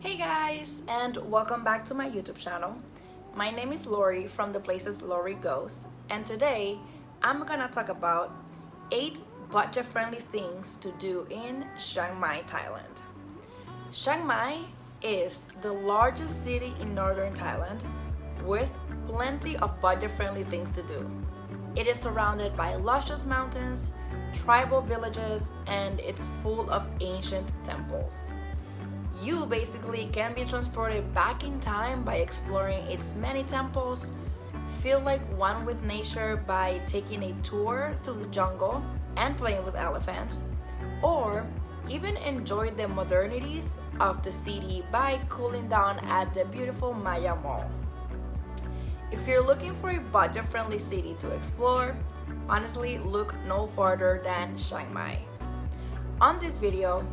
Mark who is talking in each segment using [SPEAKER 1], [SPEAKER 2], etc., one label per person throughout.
[SPEAKER 1] Hey guys, and welcome back to my YouTube channel. My name is Laurie from the places Laurie goes, and today I'm gonna talk about 8 budget-friendly things to do in Chiang Mai, Thailand. Chiang Mai is the largest city in northern Thailand with plenty of budget-friendly things to do. It is surrounded by luscious mountains, tribal villages, and it's full of ancient temples. You basically can be transported back in time by exploring its many temples, feel like one with nature by taking a tour through the jungle and playing with elephants, or even enjoy the modernities of the city by cooling down at the beautiful Maya Mall. If you're looking for a budget-friendly city to explore, honestly, look no farther than Chiang Mai. On this video,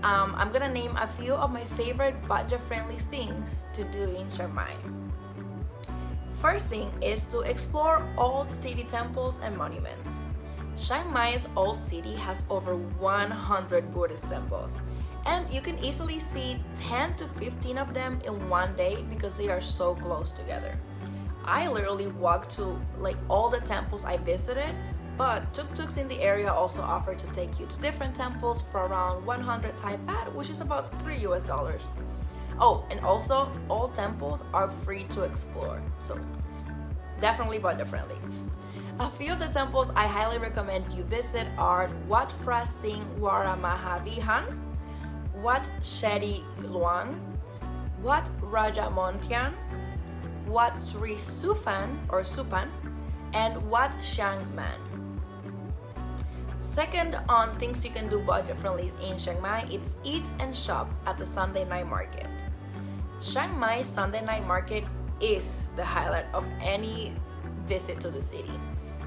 [SPEAKER 1] I'm gonna name a few of my favorite budget-friendly things to do in Chiang Mai. First thing is to explore old city temples and monuments. Chiang Mai's old city has over 100 Buddhist temples, and you can easily see 10 to 15 of them in one day because they are so close together. I literally walked to all the temples I visited, but tuk-tuks in the area also offer to take you to different temples for around 100 Thai baht, which is about $3. Oh, and also all temples are free to explore, so definitely budget friendly. A few of the temples I highly recommend you visit are Wat Phra Singh Waramahavihan, Wat Shedi Luang, Wat Raja Montian, Wat Sri Supan, and Wat Chiang Man. Second, on things you can do budget-friendly in Chiang Mai, it's eat and shop at the Sunday night market. Chiang Mai's Sunday night market is the highlight of any visit to the city.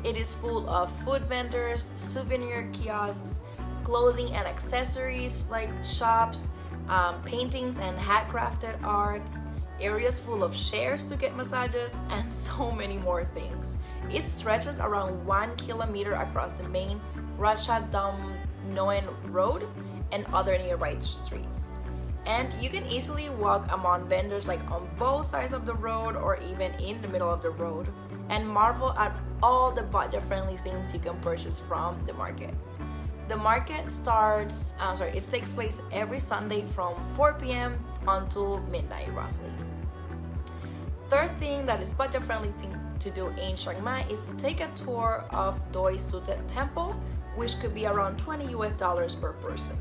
[SPEAKER 1] It is full of food vendors, souvenir kiosks, clothing and accessories like shops, paintings and handcrafted art, areas full of chairs to get massages, and so many more things. It stretches around 1 kilometer across the main Ratchadam Noen Road and other nearby streets. And you can easily walk among vendors on both sides of the road or even in the middle of the road and marvel at all the budget-friendly things you can purchase from the market. The market it takes place every Sunday from 4 p.m. until midnight roughly. Third thing that is budget-friendly thing to do in Chiang Mai is to take a tour of Doi Tsut Temple, which could be around $20 per person.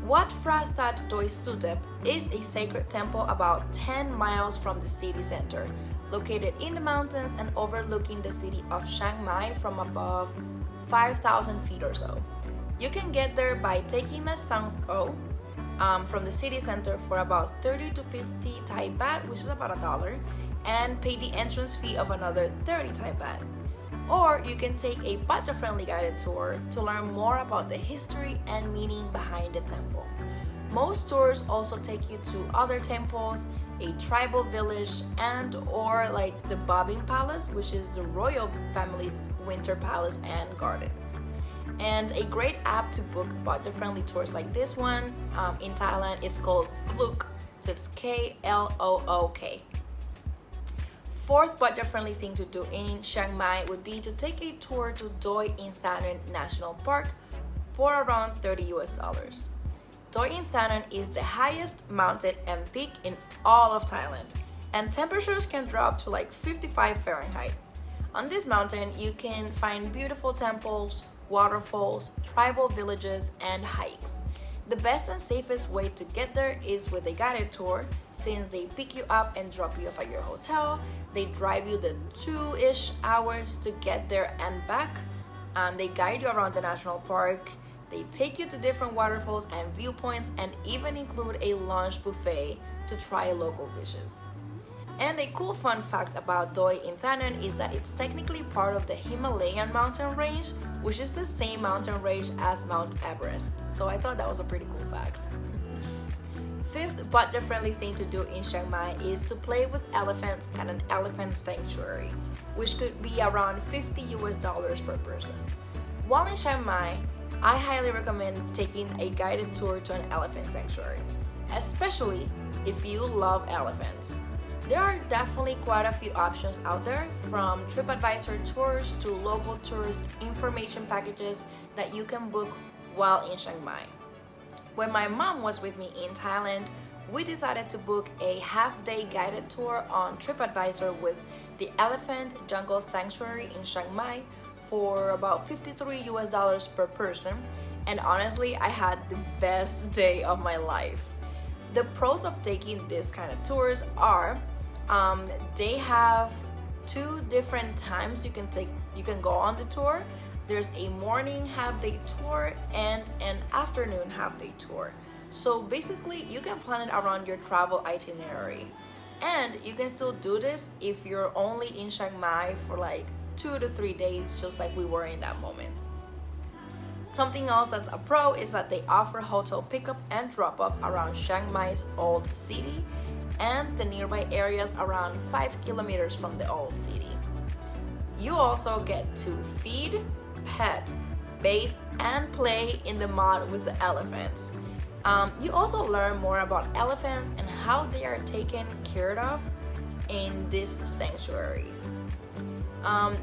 [SPEAKER 1] Wat Phra That Doi Tsut is a sacred temple about 10 miles from the city center, located in the mountains and overlooking the city of Chiang Mai from above 5,000 feet or so. You can get there by taking a Sangtho from the city center for about 30 to 50 Thai baht, which is about $1, and pay the entrance fee of another 30 Thai baht. Or you can take a budget-friendly guided tour to learn more about the history and meaning behind the temple. Most tours also take you to other temples, a tribal village, and or the Bobbing Palace, which is the royal family's winter palace and gardens. And a great app to book budget-friendly tours like this one in Thailand, it's called Klook, so it's Klook. Fourth budget-friendly thing to do in Chiang Mai would be to take a tour to Doi Thanon National Park for around $30. Doi Thanon is the highest mountain and peak in all of Thailand, and temperatures can drop to 55 Fahrenheit. On this mountain, you can find beautiful temples, waterfalls, tribal villages, and hikes. The best and safest way to get there is with a guided tour, since they pick you up and drop you off at your hotel. They drive you the 2-ish hours to get there and back, and they guide you around the national park. They take you to different waterfalls and viewpoints, and even include a lunch buffet to try local dishes. And a cool fun fact about Doi Thanon is that it's technically part of the Himalayan mountain range, which is the same mountain range as Mount Everest. So I thought that was a pretty cool fact. Fifth budget-friendly thing to do in Chiang Mai is to play with elephants at an elephant sanctuary, which could be around $50 per person. While in Chiang Mai, I highly recommend taking a guided tour to an elephant sanctuary. especially if you love elephants. There are definitely quite a few options out there, from TripAdvisor tours to local tourist information packages that you can book while in Chiang Mai. When my mom was with me in Thailand, we decided to book a half-day guided tour on TripAdvisor with the Elephant Jungle Sanctuary in Chiang Mai for about $53 per person, and honestly, I had the best day of my life. The pros of taking this kind of tours are they have two different times you can go on the tour. There's a morning half-day tour and an afternoon half-day tour. So basically, you can plan it around your travel itinerary. And you can still do this if you're only in Chiang Mai for like 2 to 3 days, just like we were in that moment. Something else that's a pro is that they offer hotel pickup and drop-off around Chiang Mai's old city and the nearby areas around 5 kilometers from the old city. You also get to feed, pet, bathe, and play in the mud with the elephants. You also learn more about elephants and how they are taken care of in these sanctuaries.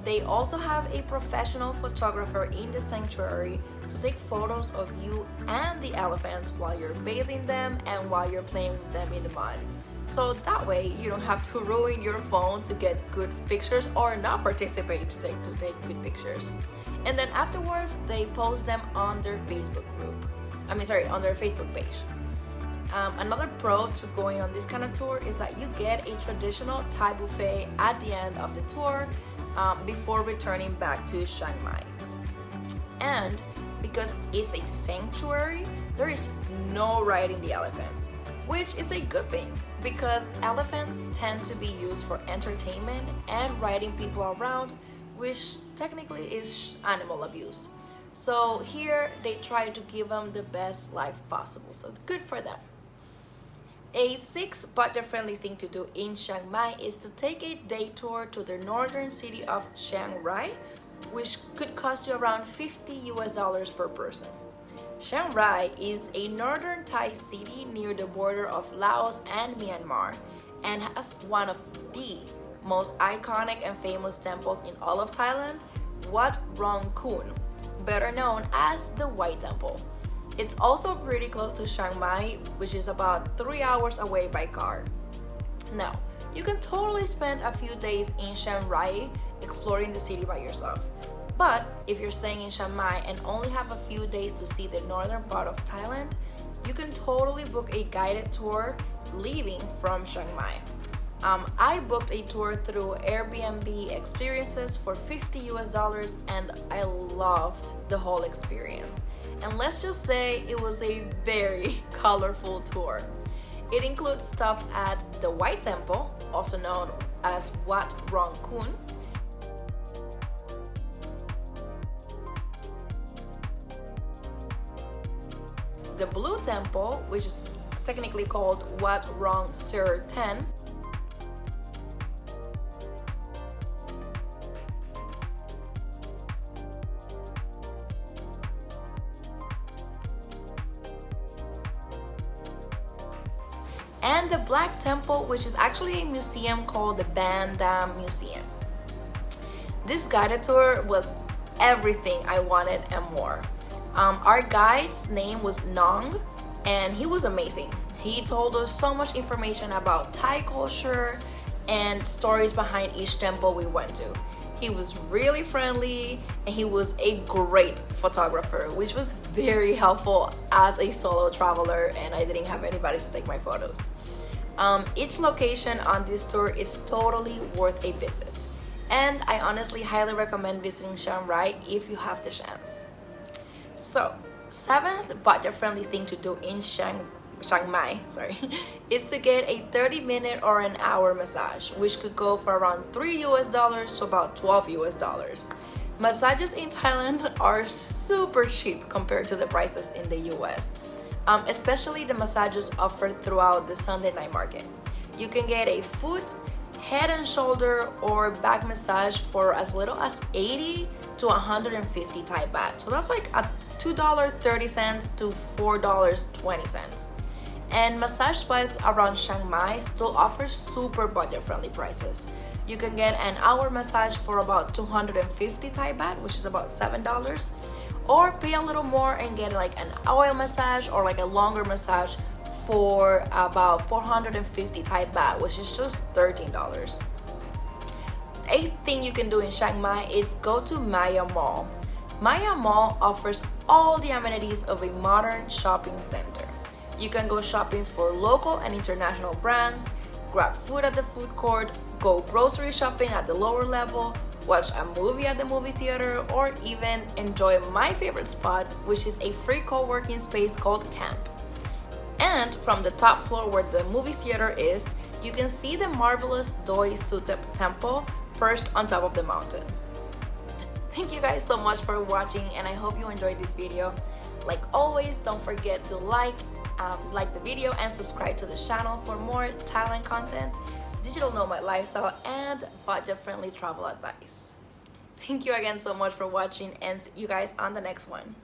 [SPEAKER 1] They also have a professional photographer in the sanctuary to take photos of you and the elephants while you're bathing them and while you're playing with them in the mud. So that way you don't have to ruin your phone to get good pictures or not participate to take good pictures. And then afterwards they post them on their Facebook group. On their Facebook page. Another pro to going on this kind of tour is that you get a traditional Thai buffet at the end of the tour before returning back to Chiang Mai. And because it's a sanctuary, there is no riding the elephants, which is a good thing because elephants tend to be used for entertainment and riding people around, which technically is animal abuse. So here they try to give them the best life possible, so good for them. A sixth budget-friendly thing to do in Chiang Mai is to take a day tour to the northern city of Chiang Rai, which could cost you around $50 per person. Chiang Rai is a northern Thai city near the border of Laos and Myanmar and has one of the most iconic and famous temples in all of Thailand, Wat Rong Khun, better known as the White Temple. It's also pretty close to Chiang Mai, which is about 3 hours away by car. Now, you can totally spend a few days in Chiang Rai exploring the city by yourself. But if you're staying in Chiang Mai and only have a few days to see the northern part of Thailand, you can totally book a guided tour leaving from Chiang Mai. I booked a tour through Airbnb Experiences for $50 and I loved the whole experience. And let's just say it was a very colorful tour. It includes stops at the White Temple, also known as Wat Rong Khun, the Blue Temple, which is technically called Wat Rong Sir Ten, and the Black Temple, which is actually a museum called the Ban Dam Museum. This guided tour was everything I wanted and more. Our guide's name was Nong, and he was amazing. He told us so much information about Thai culture and stories behind each temple we went to. He was really friendly and he was a great photographer, which was very helpful as a solo traveler and I didn't have anybody to take my photos. Each location on this tour is totally worth a visit, and I honestly highly recommend visiting Chiang Rai if you have the chance. So, seventh budget-friendly thing to do in Chiang Mai, is to get a 30-minute or an hour massage, which could go for around $3 to about $12. Massages in Thailand are super cheap compared to the prices in the US, especially the massages offered throughout the Sunday night market. You can get a foot, head and shoulder, or back massage for as little as 80 to 150 Thai baht. So that's like a $2.30 to $4.20. And massage spas around Chiang Mai still offer super budget-friendly prices. You can get an hour massage for about 250 Thai baht, which is about $7, or pay a little more and get like an oil massage or like a longer massage for about 450 Thai baht, which is just $13. Eighth thing you can do in Chiang Mai is go to Maya Mall. Maya Mall offers all the amenities of a modern shopping center. You can go shopping for local and international brands, grab food at the food court, go grocery shopping at the lower level, watch a movie at the movie theater, or even enjoy my favorite spot, which is a free co-working space called Camp. And from the top floor where the movie theater is, you can see the marvelous Doi Tsut Temple perched on top of the mountain. Thank you guys so much for watching, and I hope you enjoyed this video. Like always, don't forget to like the video and subscribe to the channel for more Thailand content, digital nomad lifestyle, and budget-friendly travel advice. Thank you again so much for watching, and see you guys on the next one.